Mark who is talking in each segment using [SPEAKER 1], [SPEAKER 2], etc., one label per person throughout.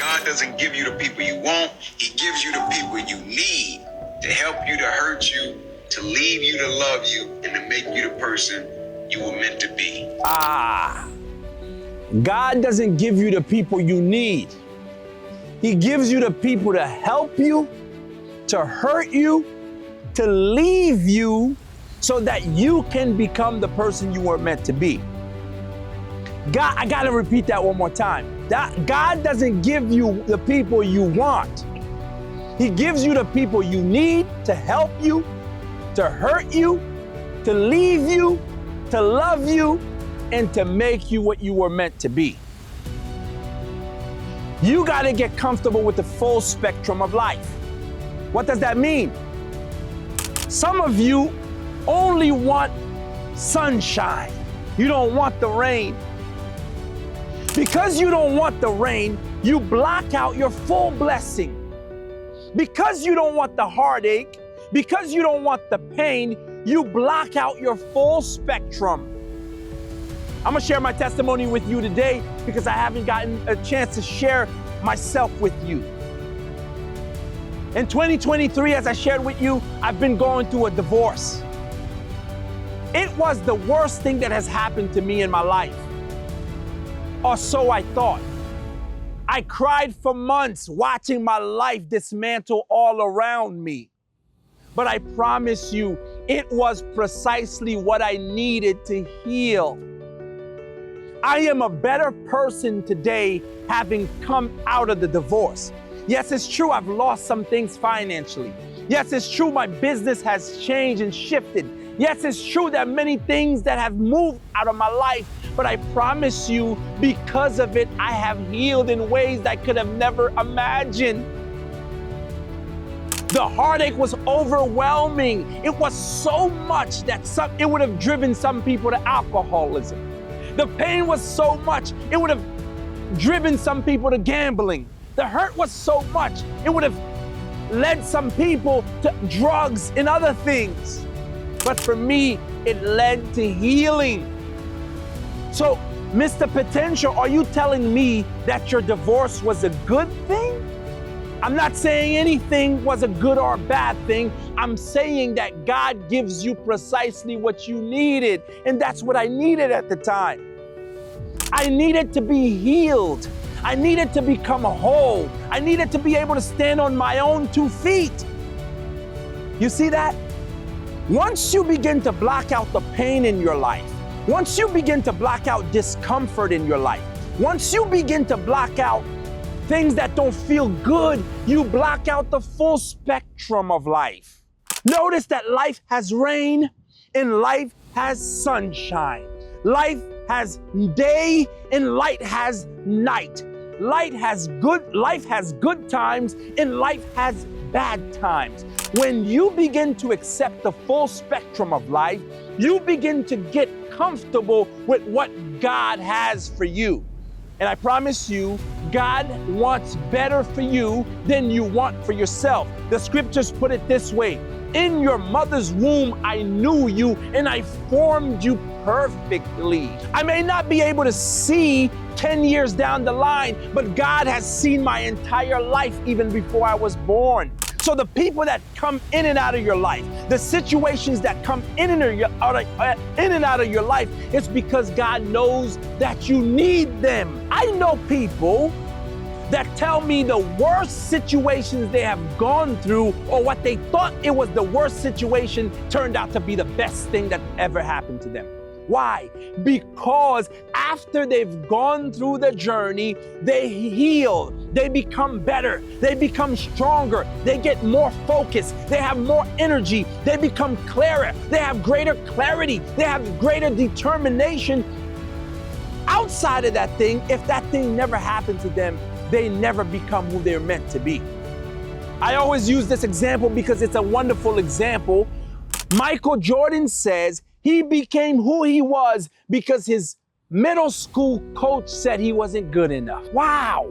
[SPEAKER 1] God doesn't give you the people you want. He gives you the people you need to help you, to hurt you, to leave you, to love you, and to make you the person you were meant to be.
[SPEAKER 2] God doesn't give you the people you need. He gives you the people to help you, to hurt you, to leave you so that you can become the person you were meant to be. God, I gotta repeat that one more time. God doesn't give you the people you want. He gives you the people you need to help you, to hurt you, to leave you, to love you, and to make you what you were meant to be. You got to get comfortable with the full spectrum of life. What does that mean? Some of you only want sunshine. You don't want the rain. Because you don't want the rain, you block out your full blessing. Because you don't want the heartache, because you don't want the pain, you block out your full spectrum. I'm gonna share my testimony with you today because I haven't gotten a chance to share myself with you. In 2023, as I shared with you, I've been going through a divorce. It was the worst thing that has happened to me in my life. Or so I thought. I cried for months watching my life dismantle all around me. But I promise you, it was precisely what I needed to heal. I am a better person today having come out of the divorce. Yes, it's true, I've lost some things financially. Yes, it's true, my business has changed and shifted. Yes, it's true that many things that have moved out of my life, but I promise you, because of it, I have healed in ways that I could have never imagined. The heartache was overwhelming. It was so much that it would have driven some people to alcoholism. The pain was so much, it would have driven some people to gambling. The hurt was so much, it would have led some people to drugs and other things. But for me, it led to healing. So, Mr. Potential, are you telling me that your divorce was a good thing? I'm not saying anything was a good or a bad thing. I'm saying that God gives you precisely what you needed, and that's what I needed at the time. I needed to be healed. I needed to become whole. I needed to be able to stand on my own 2 feet. You see that? Once you begin to block out the pain in your life, once you begin to block out discomfort in your life, once you begin to block out things that don't feel good, you block out the full spectrum of life. Notice that life has rain and life has sunshine. Life has day and light has night. Life has good times and life has bad times. When you begin to accept the full spectrum of life, you begin to get comfortable with what God has for you. And I promise you, God wants better for you than you want for yourself. The scriptures put it this way: in your mother's womb, I knew you and I formed you perfectly. I may not be able to see 10 years down the line, but God has seen my entire life even before I was born. So the people that come in and out of your life, the situations that come in and out of your life, it's because God knows that you need them. I know people that tell me the worst situations they have gone through, or what they thought it was the worst situation, turned out to be the best thing that ever happened to them. Why? Because after they've gone through the journey, they heal, they become better, they become stronger, they get more focused, they have more energy, they become clearer, they have greater clarity, they have greater determination. Outside of that thing, if that thing never happened to them, they never become who they're meant to be. I always use this example because it's a wonderful example. Michael Jordan says he became who he was because his middle school coach said he wasn't good enough. Wow.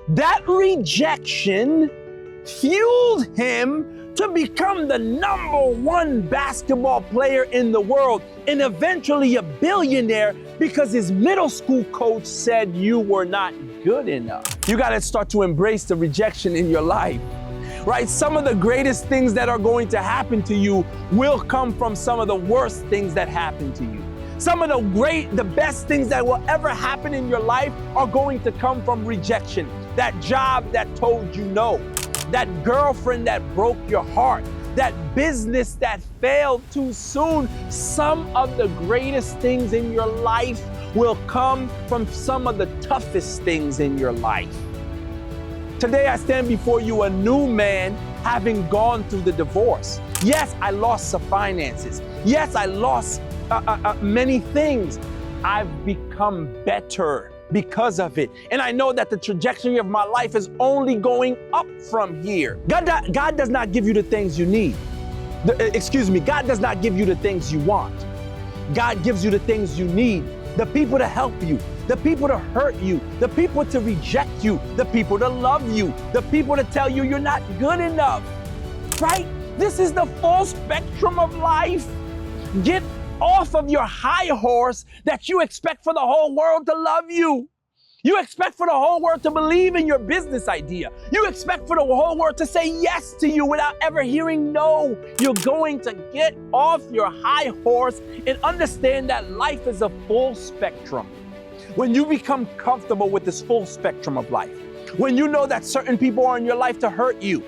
[SPEAKER 2] That rejection fueled him to become the #1 basketball player in the world and eventually a billionaire because his middle school coach said you were not good enough. You got to start to embrace the rejection in your life, right? Some of the greatest things that are going to happen to you will come from some of the worst things that happen to you. Some of the best things that will ever happen in your life are going to come from rejection. That job that told you no, that girlfriend that broke your heart, that business that failed too soon. Some of the greatest things in your life will come from some of the toughest things in your life. Today I stand before you a new man having gone through the divorce. Yes, I lost some finances. Yes, I lost many things. I've become better because of it. And I know that the trajectory of my life is only going up from here. God does not give you the things you need. God does not give you the things you want. God gives you the things you need. The people to help you, the people to hurt you, the people to reject you, the people to love you, the people to tell you you're not good enough, right? This is the full spectrum of life. Get off of your high horse that you expect for the whole world to love you. You expect for the whole world to believe in your business idea. You expect for the whole world to say yes to you without ever hearing no. You're going to get off your high horse and understand that life is a full spectrum. When you become comfortable with this full spectrum of life, when you know that certain people are in your life to hurt you,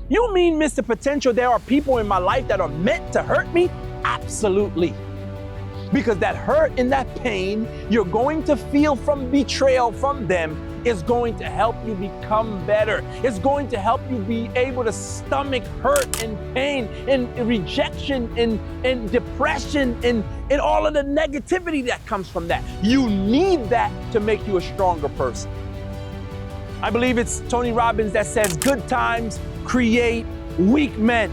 [SPEAKER 2] you mean, Mr. Potential, there are people in my life that are meant to hurt me? Absolutely. Because that hurt and that pain you're going to feel from betrayal from them is going to help you become better. It's going to help you be able to stomach hurt and pain and rejection and depression and all of the negativity that comes from that. You need that to make you a stronger person. I believe it's Tony Robbins that says good times create weak men.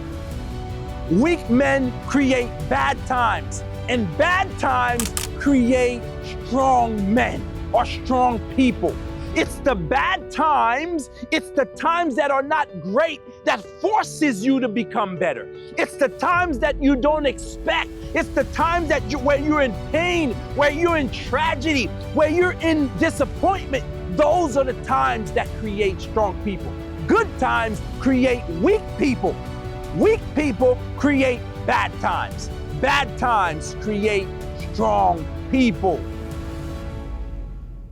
[SPEAKER 2] Weak men create bad times. And bad times create strong men or strong people. It's the bad times, it's the times that are not great that forces you to become better. It's the times that you don't expect. It's the times that where you're in pain, where you're in tragedy, where you're in disappointment. Those are the times that create strong people. Good times create weak people. Weak people create bad times. Bad times create strong people.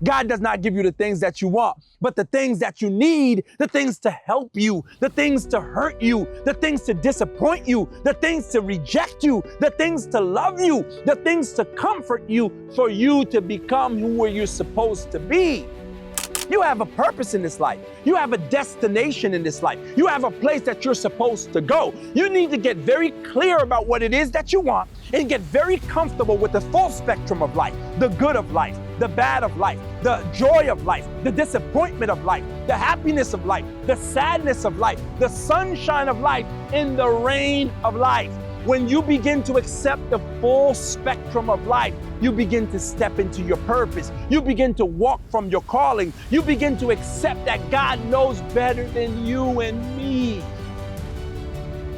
[SPEAKER 2] God does not give you the things that you want, but the things that you need, the things to help you, the things to hurt you, the things to disappoint you, the things to reject you, the things to love you, the things to comfort you for you to become who you're supposed to be. You have a purpose in this life. You have a destination in this life. You have a place that you're supposed to go. You need to get very clear about what it is that you want and get very comfortable with the full spectrum of life, the good of life, the bad of life, the joy of life, the disappointment of life, the happiness of life, the sadness of life, the sunshine of life, and the rain of life. When you begin to accept the full spectrum of life, you begin to step into your purpose. You begin to walk from your calling. You begin to accept that God knows better than you and me.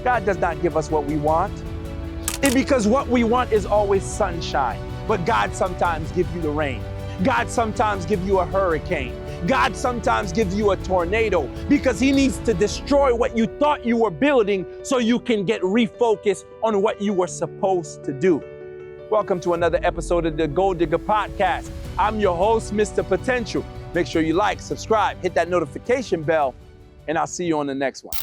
[SPEAKER 2] God does not give us what we want. And because what we want is always sunshine. But God sometimes gives you the rain. God sometimes gives you a hurricane. God sometimes gives you a tornado because He needs to destroy what you thought you were building so you can get refocused on what you were supposed to do. Welcome to another episode of the Gold Digger Podcast. I'm your host, Mr. Potential. Make sure you like, subscribe, hit that notification bell, and I'll see you on the next one.